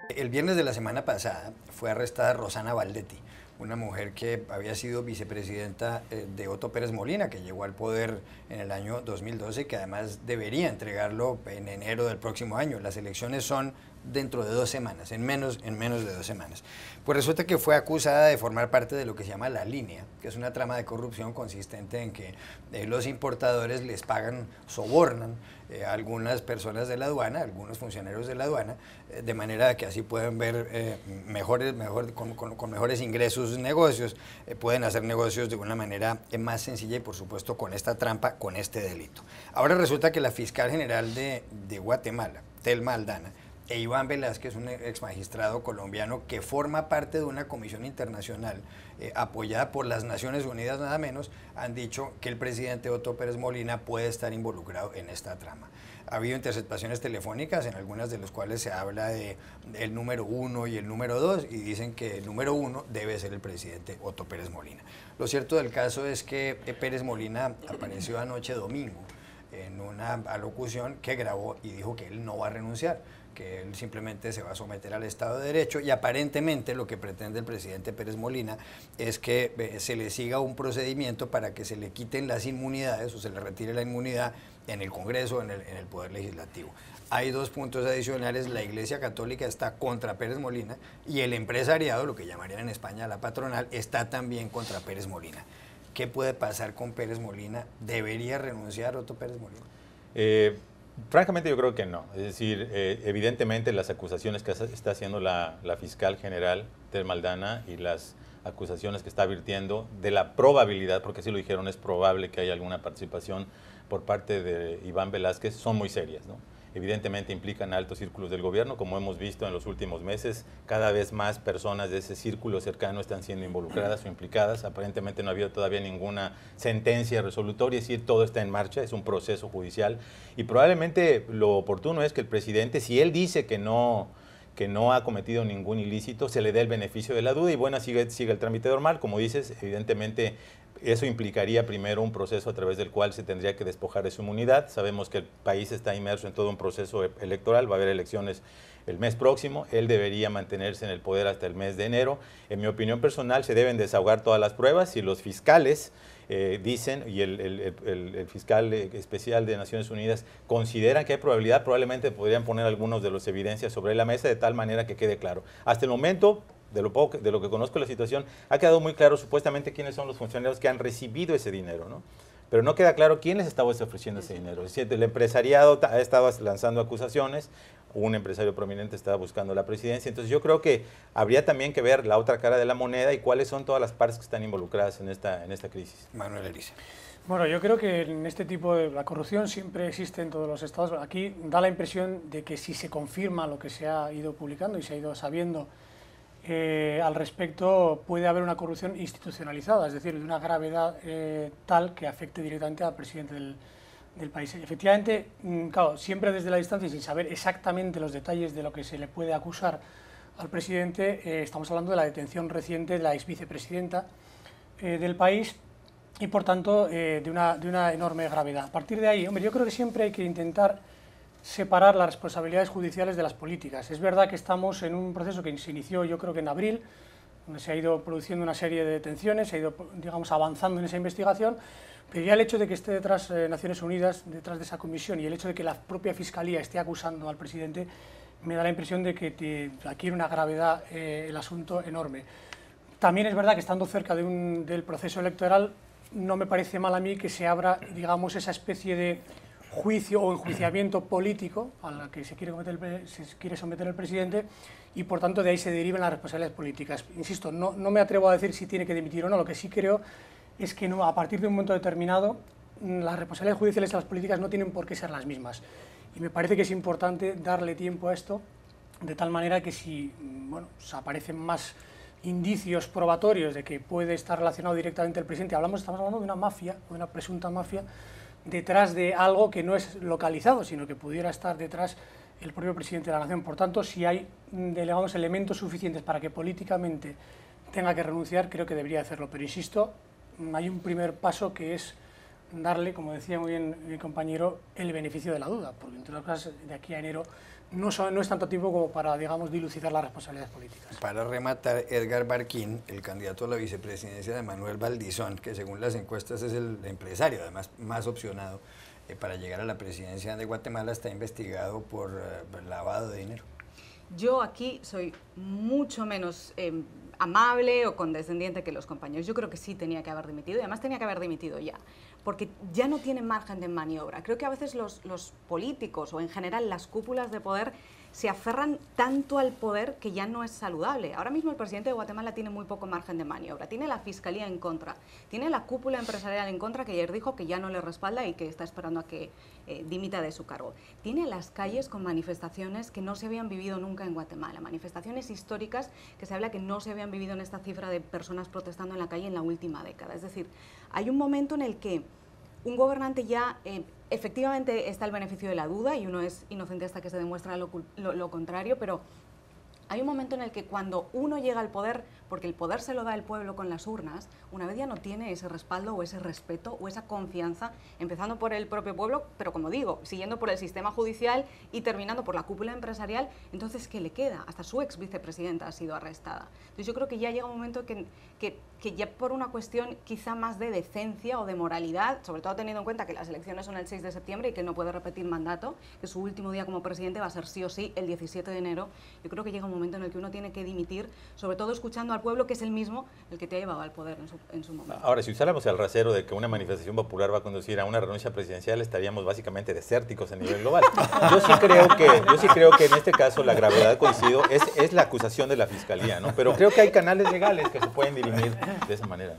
El viernes de la semana pasada fue arrestada Rosana Baldetti, una mujer que había sido vicepresidenta de Otto Pérez Molina, que llegó al poder en el año 2012 y que además debería entregarlo en enero del próximo año. Las elecciones son dentro de 2 semanas, en menos de 2 semanas. Pues resulta que fue acusada de formar parte de lo que se llama La Línea, que es una trama de corrupción consistente en que los importadores les pagan, sobornan a algunas personas de la aduana, algunos funcionarios de la aduana, de manera que así pueden ver con mejores ingresos negocios, pueden hacer negocios de una manera más sencilla y por supuesto con esta trampa, con este delito. Ahora resulta que la fiscal general de Guatemala, Telma Aldana, e Iván Velázquez, un ex magistrado colombiano que forma parte de una comisión internacional apoyada por las Naciones Unidas nada menos, han dicho que el presidente Otto Pérez Molina puede estar involucrado en esta trama. Ha habido interceptaciones telefónicas en algunas de las cuales se habla de el número 1 y el número 2 y dicen que el número 1 debe ser el presidente Otto Pérez Molina. Lo cierto del caso es que Pérez Molina apareció anoche domingo en una alocución que grabó y dijo que él no va a renunciar, que él simplemente se va a someter al Estado de Derecho y aparentemente lo que pretende el presidente Pérez Molina es que se le siga un procedimiento para que se le quiten las inmunidades o se le retire la inmunidad en el Congreso, en el Poder Legislativo. Hay 2 puntos adicionales: la Iglesia Católica está contra Pérez Molina y el empresariado, lo que llamarían en España la patronal, está también contra Pérez Molina. ¿Qué puede pasar con Pérez Molina? ¿Debería renunciar Otto Pérez Molina? Francamente yo creo que no. Es decir, evidentemente las acusaciones que está haciendo la fiscal general Telma Aldana y las acusaciones que está advirtiendo de la probabilidad, porque así lo dijeron, es probable que haya alguna participación por parte de Iván Velázquez, son muy serias, ¿no? Evidentemente implican altos círculos del gobierno, como hemos visto en los últimos meses, cada vez más personas de ese círculo cercano están siendo involucradas o implicadas. Aparentemente no ha habido todavía ninguna sentencia resolutoria, es decir, todo está en marcha, es un proceso judicial y probablemente lo oportuno es que el presidente, si él dice que no ha cometido ningún ilícito, se le dé el beneficio de la duda y bueno, sigue el trámite normal. Como dices, evidentemente eso implicaría primero un proceso a través del cual se tendría que despojar de su inmunidad. Sabemos que el país está inmerso en todo un proceso electoral, va a haber elecciones el mes próximo, él debería mantenerse en el poder hasta el mes de enero. En mi opinión personal se deben desahogar todas las pruebas y los fiscales dicen, y el fiscal especial de Naciones Unidas consideran que hay probabilidad, probablemente podrían poner algunos de las evidencias sobre la mesa de tal manera que quede claro. Hasta el momento, de lo que conozco de la situación, ha quedado muy claro supuestamente quiénes son los funcionarios que han recibido ese dinero, ¿no? Pero no queda claro quién les estaba ofreciendo ese dinero. Es decir, el empresariado ha estado lanzando acusaciones, un empresario prominente estaba buscando la presidencia, entonces yo creo que habría también que ver la otra cara de la moneda y cuáles son todas las partes que están involucradas en esta crisis. Manuel Elisa. Bueno, yo creo que en este tipo de la corrupción siempre existe en todos los estados. Aquí da la impresión de que si se confirma lo que se ha ido publicando y se ha ido sabiendo al respecto, puede haber una corrupción institucionalizada, es decir, de una gravedad tal que afecte directamente al presidente del país. Efectivamente, claro, siempre desde la distancia y sin saber exactamente los detalles de lo que se le puede acusar al presidente, estamos hablando de la detención reciente de la ex vicepresidenta del país y, por tanto, de una enorme gravedad. A partir de ahí, hombre, yo creo que siempre hay que intentar separar las responsabilidades judiciales de las políticas. Es verdad que estamos en un proceso que se inició, yo creo que en abril, donde se ha ido produciendo una serie de detenciones, se ha ido, digamos, avanzando en esa investigación, pero ya el hecho de que esté detrás Naciones Unidas, detrás de esa comisión, y el hecho de que la propia Fiscalía esté acusando al presidente, me da la impresión de que adquiere una gravedad el asunto enorme. También es verdad que estando cerca del proceso electoral, no me parece mal a mí que se abra, digamos, esa especie de juicio o enjuiciamiento político a la que se quiere someter el presidente y por tanto de ahí se derivan las responsabilidades políticas. Insisto, no me atrevo a decir si tiene que dimitir o no, lo que sí creo es que a partir de un momento determinado las responsabilidades judiciales y las políticas no tienen por qué ser las mismas y me parece que es importante darle tiempo a esto de tal manera que si aparecen más indicios probatorios de que puede estar relacionado directamente el presidente, estamos hablando de una mafia, de una presunta mafia, detrás de algo que no es localizado, sino que pudiera estar detrás el propio presidente de la nación. Por tanto, si hay, digamos, elementos suficientes para que políticamente tenga que renunciar, creo que debería hacerlo. Pero insisto, hay un primer paso que es darle, como decía muy bien mi compañero, el beneficio de la duda, porque entre otras cosas, de aquí a enero no es tanto tiempo como para, digamos, dilucidar las responsabilidades políticas. Para rematar, Edgar Barquín, el candidato a la vicepresidencia de Manuel Valdizón, que según las encuestas es el empresario, además más opcionado para llegar a la presidencia de Guatemala, está investigado por lavado de dinero. Yo aquí soy mucho menos amable o condescendiente que los compañeros. Yo creo que sí tenía que haber dimitido, y además tenía que haber dimitido ya, porque ya no tiene margen de maniobra. Creo que a veces los políticos o en general las cúpulas de poder se aferran tanto al poder que ya no es saludable. Ahora mismo el presidente de Guatemala tiene muy poco margen de maniobra, tiene la fiscalía en contra, tiene la cúpula empresarial en contra, que ayer dijo que ya no le respalda y que está esperando a que dimita de su cargo. Tiene las calles con manifestaciones que no se habían vivido nunca en Guatemala, manifestaciones históricas que se habla que no se habían vivido en esta cifra de personas protestando en la calle en la última década. Es decir, hay un momento en el que un gobernante ya efectivamente está el beneficio de la duda y uno es inocente hasta que se demuestra lo contrario, pero hay un momento en el que cuando uno llega al poder, porque el poder se lo da el pueblo con las urnas, una vez ya no tiene ese respaldo o ese respeto o esa confianza, empezando por el propio pueblo, pero como digo, siguiendo por el sistema judicial y terminando por la cúpula empresarial, entonces ¿qué le queda? Hasta su ex vicepresidenta ha sido arrestada. Entonces yo creo que ya llega un momento que ya por una cuestión quizá más de decencia o de moralidad, sobre todo teniendo en cuenta que las elecciones son el 6 de septiembre y que no puede repetir mandato, que su último día como presidente va a ser sí o sí el 17 de enero, yo creo que llega un momento en el que uno tiene que dimitir, sobre todo escuchando al pueblo, que es el mismo el que te ha llevado al poder en su momento. Ahora, si usáramos el rasero de que una manifestación popular va a conducir a una renuncia presidencial, estaríamos básicamente desérticos a nivel global. Yo sí creo que en este caso la gravedad, coincido, es la acusación de la Fiscalía, ¿no? Pero creo que hay canales legales que se pueden dirimir de esa manera.